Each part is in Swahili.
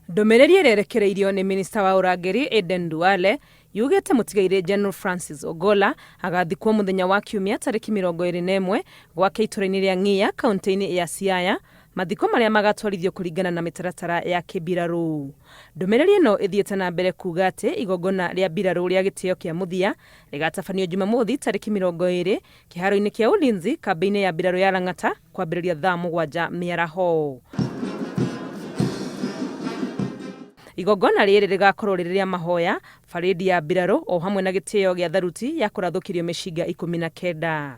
Ndomereri ererekereirio ni minista wa urangiri Aden Duale yugete mutigaire General Francis Ogolla agathikwo muthenya wa kiumia tariki 21 gwake itũra-inĩ rĩa Ng'ia kaunti-inĩ ya Siaya, mathiko maria magatwarithio kuringana na mitaratara ya kibiraru. Ndomereri ino ithiete na mbere kuga ati igongona ria biraru ria gitio kia muthia rigatabanio Jumamothi tariki 20 kiharo-ini kia Ulinzi kambi-ini ya biraru ya Lang'ata kwambĩrĩria thaa 7 mĩaraho. Igongona rĩrĩ rigakorwo rĩrĩa mahoya, faredi ya biraru o hamwe na gĩtĩo gĩa tharuti ya kũrathũkirio mĩcinga 19.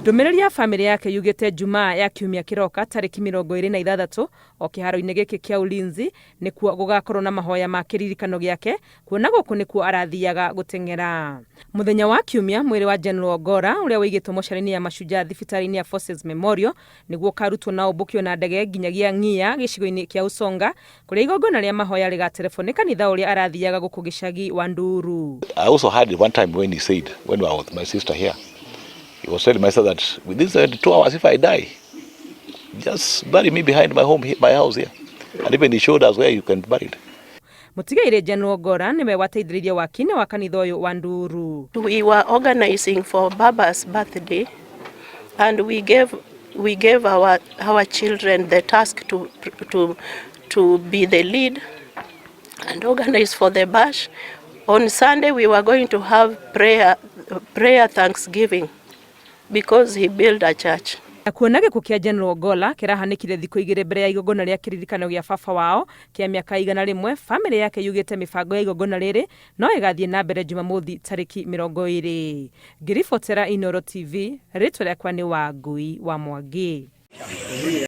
Ndomereri ya famĩlĩ yake yugĩte Jumaa ya kiumia kĩroka tariki 26 o kĩharo-inĩ gĩkĩ kĩa Ulinzi nĩkuo gũgakorwo na mahoya ma kĩririkano gĩake, kuona gũkũ nĩkuo arathiaga gũteng'era. Muthenya wa kiumia mwĩrĩ wa General Ogolla ũrĩa wĩigĩtwo mocarĩ-inĩ ya Mashujaa thibitarĩ-inĩ ya Forces Memorial nĩguo karutwo na ũmbũkio na ndege nginyagia Ng'ia gĩcigo-inĩ kĩa Usonga kũrĩa igongona rĩa mahoya rĩgaterefwo nĩ kanitha ũrĩa arathiaga gũkũ gĩcagi wa Nduru. I also had it one time when he said, when I was with my sister here, he was telling myself that within 72 hours if I die, just bury me behind my home, my house here. And even he showed us where you can bury it. Mutigaire General Ogolla niwe wateithĩrĩirie waki-inĩ wa kanitha ũyũ wa Nduru. We were organizing for Baba's birthday and we gave our children the task to be the lead and organize for the bash. On Sunday we were going to have prayer thanksgiving because he built a church. Na kuona gĩkuũ kĩa General Ogolla kĩrahanĩkire thikũ 2 mbere ya igongona rĩa kĩririkano gĩa baba wao kĩa mĩaka 100, famĩlĩ yake yugĩte mĩbango ya igongona rĩrĩ no ĩgathiĩ na mbere Jumamothi tariki 20. Ngĩribotera Inooro TV, rĩtwa rĩakwa nĩ Wangui wa Mwangi.